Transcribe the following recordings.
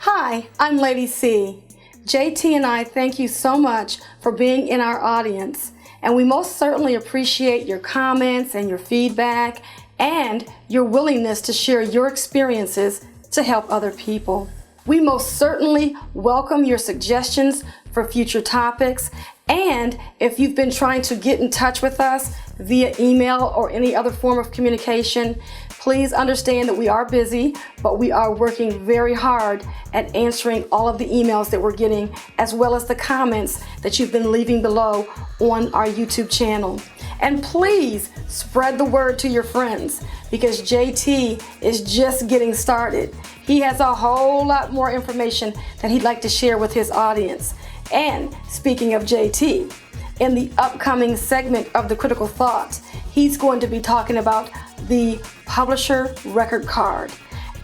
Hi, I'm Lady C. JT and I thank you so much for being in our audience, and we most certainly appreciate your comments and your feedback and your willingness to share your experiences to help other people. We most certainly welcome your suggestions for future topics, and if you've been trying to get in touch with us via email or any other form of communication, please understand that we are busy, but we are working very hard at answering all of the emails that we're getting, as well as the comments that you've been leaving below on our YouTube channel. And please spread the word to your friends, because JT is just getting started. He has a whole lot more information that he'd like to share with his audience. And speaking of JT, in the upcoming segment of The Critical Thought, he's going to be talking about the publisher record card.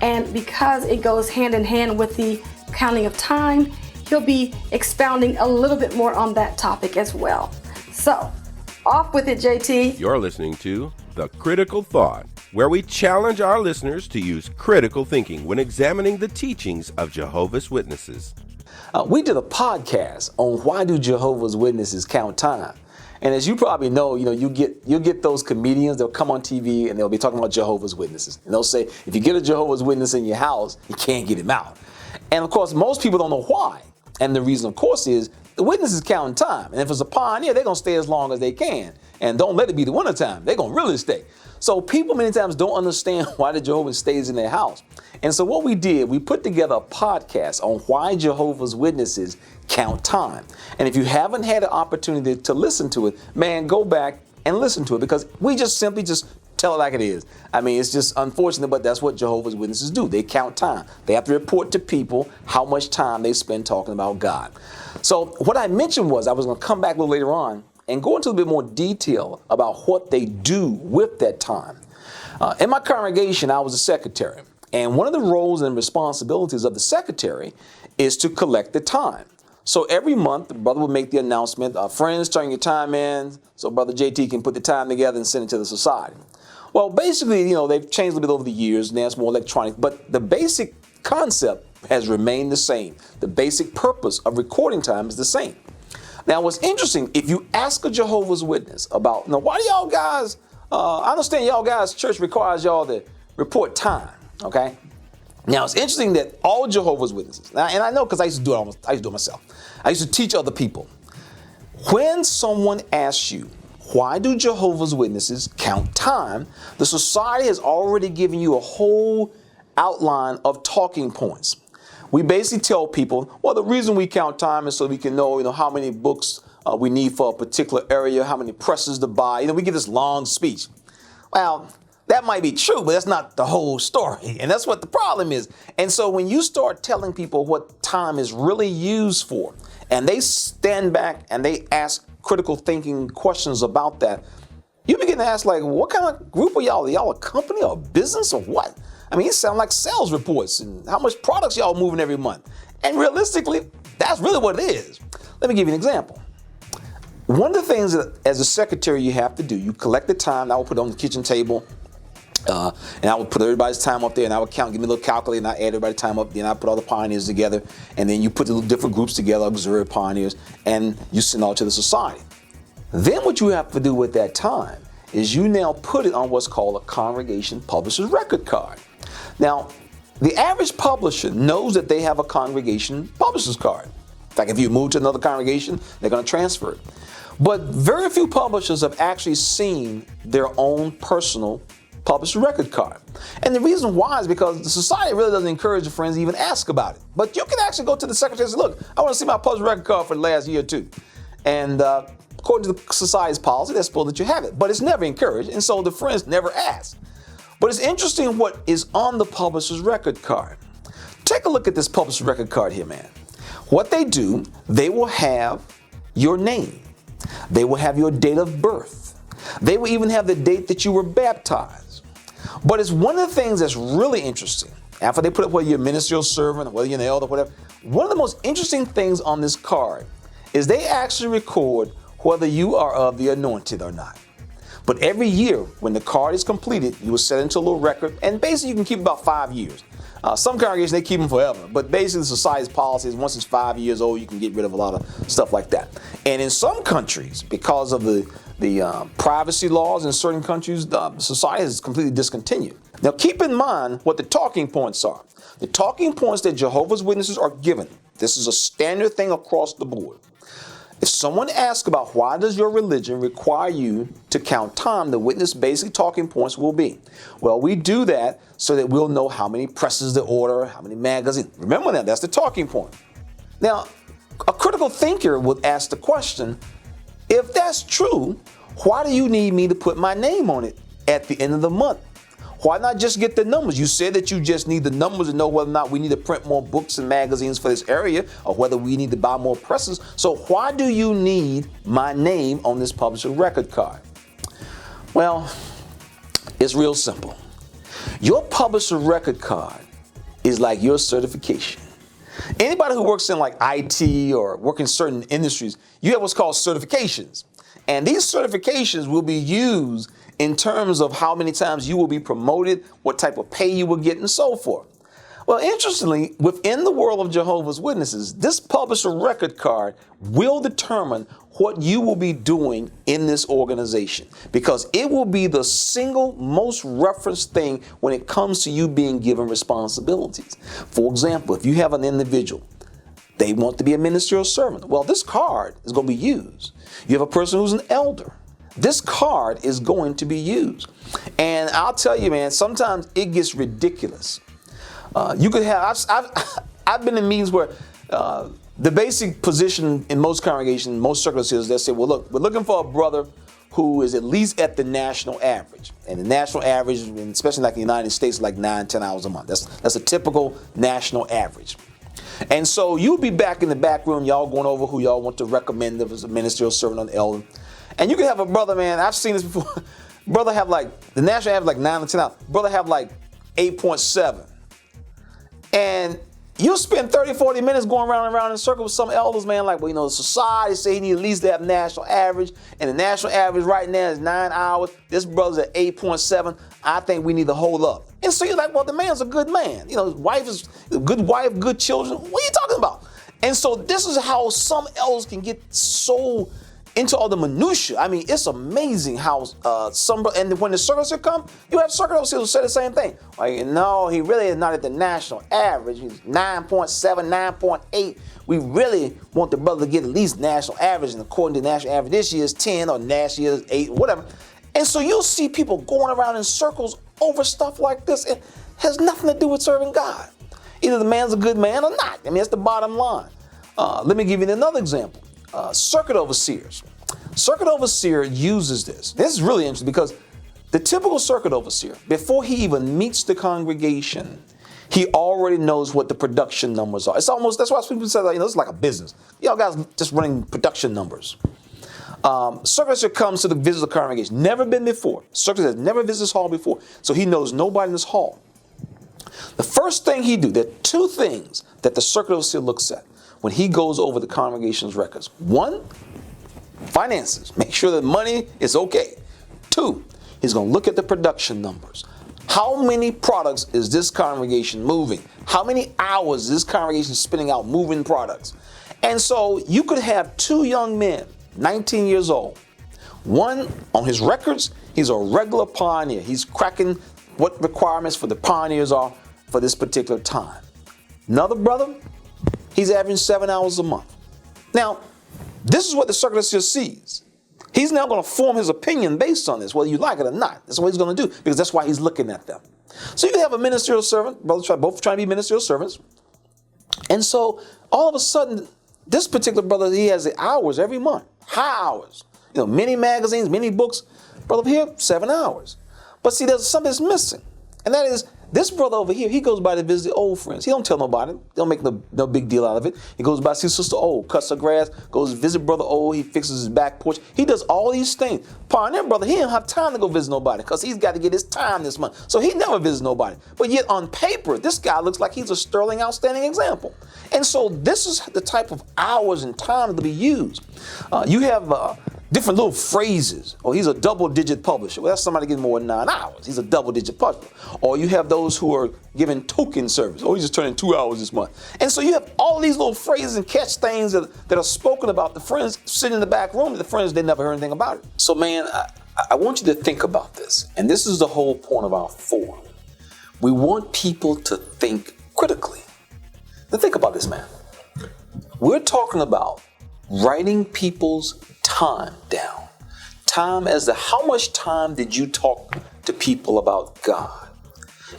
And because it goes hand in hand with the counting of time, he'll be expounding a little bit more on that topic as well. So, off with it, JT. You're listening to The Critical Thought, where we challenge our listeners to use critical thinking when examining the teachings of Jehovah's Witnesses. We did a podcast on why do Jehovah's Witnesses count time. And as you probably know, you'll get those comedians, they'll come on TV and they'll be talking about Jehovah's Witnesses. And they'll say, if you get a Jehovah's Witness in your house, you can't get him out. And of course, most people don't know why. And the reason, of course, is the witnesses count time. And if it's a pioneer, they're going to stay as long as they can. And don't let it be the winter time. They're going to really stay. So people many times don't understand why the Jehovah stays in their house. And so what we did, we put together a podcast on why Jehovah's Witnesses count time. And if you haven't had an opportunity to listen to it, man, go back and listen to it, because we just simply tell it like it is. I mean, it's just unfortunate, but that's what Jehovah's Witnesses do. They count time. They have to report to people how much time they spend talking about God. So what I mentioned was I was going to come back a little later on and go into a bit more detail about what they do with that time. In my congregation, I was a secretary. And one of the roles and responsibilities of the secretary is to collect the time. So every month, the brother would make the announcement, friends, turn your time in, so Brother JT can put the time together and send it to the society. Well, basically, they've changed a little bit over the years, and now it's more electronic, but the basic concept has remained the same. The basic purpose of recording time is the same. Now, what's interesting, if you ask a Jehovah's Witness about, why do y'all guys, I understand y'all guys, church requires y'all to report time, okay? Now, it's interesting that all Jehovah's Witnesses, and I know because I used to do it myself. I used to teach other people. When someone asks you, why do Jehovah's Witnesses count time? The society has already given you a whole outline of talking points. We basically tell people, well, the reason we count time is so we can know, how many books we need for a particular area, how many presses to buy. We give this long speech. Well, that might be true, but that's not the whole story. And that's what the problem is. And so when you start telling people what time is really used for, and they stand back and they ask critical thinking questions about that, you begin to ask, what kind of group are y'all? Are y'all a company or a business or what? I mean, it sounds like sales reports and how much products y'all moving every month. And realistically, that's really what it is. Let me give you an example. One of the things that as a secretary you have to do, you collect the time. I will put it on the kitchen table. And I would put everybody's time up there, and I would count, give me a little calculator, and I add everybody's time up. Then I put all the pioneers together, and then you put the different groups together, auxiliary pioneers, and you send all to the society. Then what you have to do with that time is you now put it on what's called a congregation publisher's record card. Now, the average publisher knows that they have a congregation publisher's card. In fact, if you move to another congregation, they're going to transfer it. But very few publishers have actually seen their own personal published record card. And the reason why is because the society really doesn't encourage your friends to even ask about it. But you can actually go to the secretary and say, look, I want to see my published record card for the last year or two. And according to the society's policy, they're supposed that you have it. But it's never encouraged, and so the friends never ask. But it's interesting what is on the publisher's record card. Take a look at this publisher's record card here, man. What they do, they will have your name. They will have your date of birth. They will even have the date that you were baptized. But it's one of the things that's really interesting. After they put up whether you're a ministerial servant or whether you're an elder or whatever, one of the most interesting things on this card is they actually record whether you are of the anointed or not. But every year, when the card is completed, you will set into a little record, and basically you can keep about 5 years. Some congregations, they keep them forever. But basically, the society's policy is once it's 5 years old, you can get rid of a lot of stuff like that. And in some countries, because of the privacy laws in certain countries, the society is completely discontinued. Now, keep in mind what the talking points are. The talking points that Jehovah's Witnesses are given. This is a standard thing across the board. If someone asks about why does your religion require you to count time, the witness basic talking points will be, well, we do that so that we'll know how many presses to order, how many magazines. Remember that, that's the talking point. Now, a critical thinker would ask the question, if that's true, why do you need me to put my name on it at the end of the month? Why not just get the numbers? You said that you just need the numbers to know whether or not we need to print more books and magazines for this area or whether we need to buy more presses. So why do you need my name on this publisher record card? Well, it's real simple. Your publisher record card is like your certification. Anybody who works in like IT or work in certain industries, you have what's called certifications. And these certifications will be used in terms of how many times you will be promoted, what type of pay you will get, and so forth. Well, interestingly, within the world of Jehovah's Witnesses, this publisher record card will determine what you will be doing in this organization because it will be the single most referenced thing when it comes to you being given responsibilities. For example, if you have an individual, they want to be a ministerial servant. Well, this card is going to be used. You have a person who's an elder. This card is going to be used. And I'll tell you, man, sometimes it gets ridiculous. You could have, I've been in meetings where the basic position in most congregations, most circles is they say, well, look, we're looking for a brother who is at least at the national average. And the national average, especially like in the United States, is like 9-10 hours a month. That's a typical national average. And so you'll be back in the back room, y'all going over who y'all want to recommend as a ministerial servant on the elder. And you can have a brother, man, I've seen this before. Brother have like, the national average like 9 to 10 hours. Brother have like 8.7. And you'll spend 30, 40 minutes going around and around in a circle with some elders, man, like, well, you know, the society say he needs at least to have national average. And the national average right now is 9 hours. This brother's at 8.7. I think we need to hold up. And so you're like, well, the man's a good man. You know, his wife is a good wife, good children. What are you talking about? And so this is how some elders can get so into all the minutia. I mean, it's amazing how and when the circus come, you have circuit overseers who say the same thing. Like, no, he really is not at the national average. He's 9.7, 9.8. We really want the brother to get at least national average, and according to the national average this year is 10 or last year is 8, whatever. And so you'll see people going around in circles over stuff like this. It has nothing to do with serving God. Either the man's a good man or not. I mean, that's the bottom line. Let me give you another example. Circuit overseers. Circuit overseer uses this. This is really interesting because the typical circuit overseer, before he even meets the congregation, he already knows what the production numbers are. It's almost, that's why people say, you know, it's like a business. Y'all guys just running production numbers. Circuit overseer comes to visit the congregation. Never been before. Circuit has never visited this hall before. So he knows nobody in this hall. The first thing he do, there are two things that the circuit overseer looks at when he goes over the congregation's records. One, finances. Make sure the money is okay. Two, he's going to look at the production numbers. How many products is this congregation moving? How many hours is this congregation spending out moving products? And so you could have two young men, 19 years old. One, on his records, he's a regular pioneer. He's cracking what requirements for the pioneers are for this particular time. Another brother, he's averaging 7 hours a month. Now, this is what the circuit overseer sees. He's now going to form his opinion based on this, whether you like it or not. That's what he's going to do, because that's why he's looking at them. So you can have a ministerial servant, both trying to be ministerial servants. And so all of a sudden, this particular brother, he has the hours every month, high hours. You know, many magazines, many books. Brother here, 7 hours. But see, there's something that's missing. And that is, this brother over here, he goes by to visit the old friends. He don't tell nobody. They don't make no big deal out of it. He goes by to see Sister O, cuts her grass, goes to visit Brother O, he fixes his back porch. He does all these things. Pioneer brother, he don't have time to go visit nobody because he's got to get his time this month. So he never visits nobody. But yet on paper, this guy looks like he's a sterling, outstanding example. And so this is the type of hours and time to be used. You have different little phrases. Oh, he's a double-digit publisher. Well, that's somebody getting more than 9 hours. He's a double-digit publisher. Or you have those who are giving token service. Oh, he's just turning 2 hours this month. And so you have all these little phrases and catch things that are spoken about. The friends sitting in the back room, the friends, they never heard anything about it. So, man, I want you to think about this. And this is the whole point of our forum. We want people to think critically. Now, think about this, man. We're talking about writing people's time down. Time as to how much time did you talk to people about God?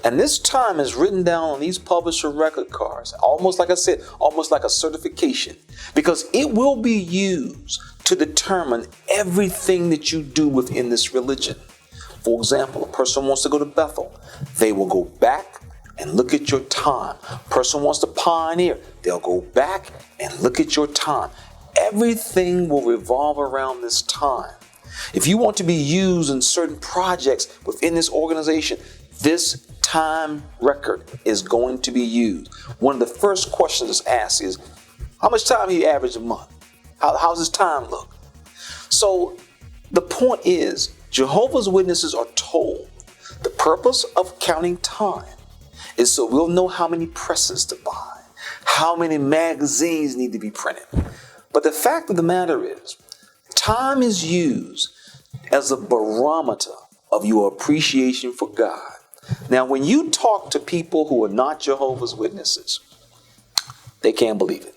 And this time is written down on these publisher record cards, almost like I said, almost like a certification, because it will be used to determine everything that you do within this religion. For example, a person wants to go to Bethel, they will go back and look at your time. Person wants to pioneer, they'll go back and look at your time. Everything will revolve around this time. If you want to be used in certain projects within this organization, this time record is going to be used. One of the first questions that's asked is, how much time he average a month? How's his time look? So the point is, Jehovah's Witnesses are told the purpose of counting time is so we'll know how many presses to buy, how many magazines need to be printed. But the fact of the matter is, time is used as a barometer of your appreciation for God. Now, when you talk to people who are not Jehovah's Witnesses, they can't believe it.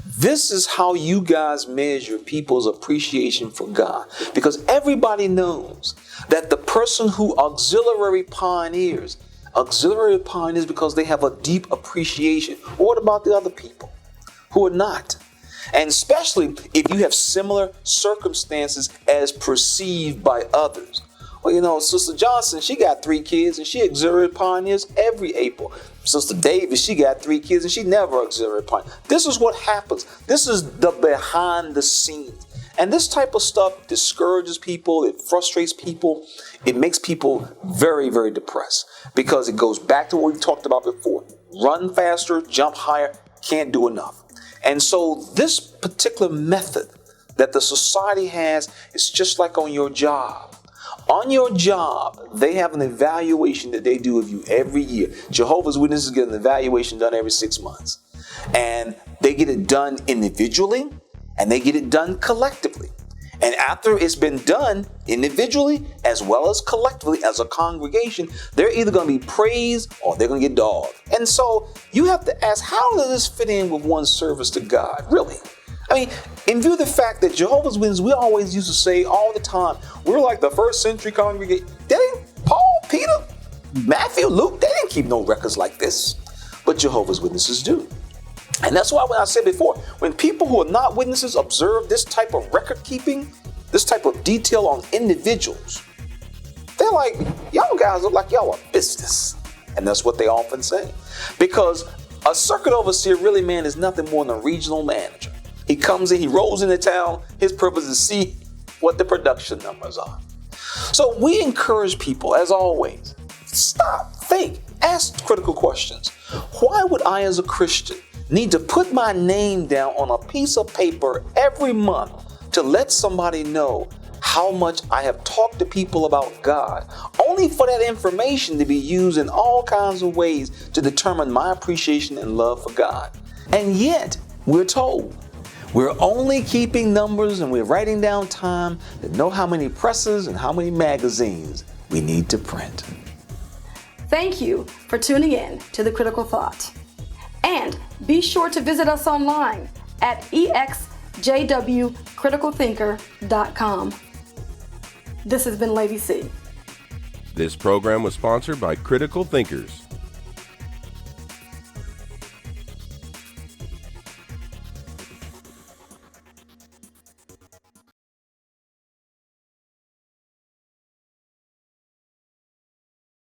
This is how you guys measure people's appreciation for God. Because everybody knows that the person who auxiliary pioneers because they have a deep appreciation. What about the other people who are not? And especially if you have similar circumstances as perceived by others. Well, you know, Sister Johnson, she got 3 kids and she auxiliary pioneers every April. Sister Davis, she got 3 kids and she never auxiliary pioneers. This is what happens. This is the behind the scenes. And this type of stuff discourages people. It frustrates people. It makes people very, very depressed because it goes back to what we talked about before. Run faster, jump higher, can't do enough. And so this particular method that the society has is just like on your job. On your job, they have an evaluation that they do of you every year. Jehovah's Witnesses get an evaluation done every 6 months. And they get it done individually and they get it done collectively. And after it's been done individually as well as collectively as a congregation, they're either going to be praised or they're going to get dogged. And so you have to ask, how does this fit in with one's service to God? Really? I mean, in view of the fact that Jehovah's Witnesses, we always used to say all the time, we're like the first century congregation. They didn't, Paul, Peter, Matthew, Luke, they didn't keep no records like this. But Jehovah's Witnesses do. And that's why when I said before, when people who are not witnesses observe this type of record keeping, this type of detail on individuals, they're like, y'all guys look like y'all are business. And that's what they often say. Because a circuit overseer really, man, is nothing more than a regional manager. He comes in, he rolls into town. His purpose is to see what the production numbers are. So we encourage people, as always, stop, think, ask critical questions. Why would I, as a Christian, need to put my name down on a piece of paper every month to let somebody know how much I have talked to people about God, only for that information to be used in all kinds of ways to determine my appreciation and love for God? And yet, we're told we're only keeping numbers and we're writing down time to know how many presses and how many magazines we need to print. Thank you for tuning in to The Critical Thought. And be sure to visit us online at ExJWCriticalThinker.com. This has been Lady C. This program was sponsored by Critical Thinkers.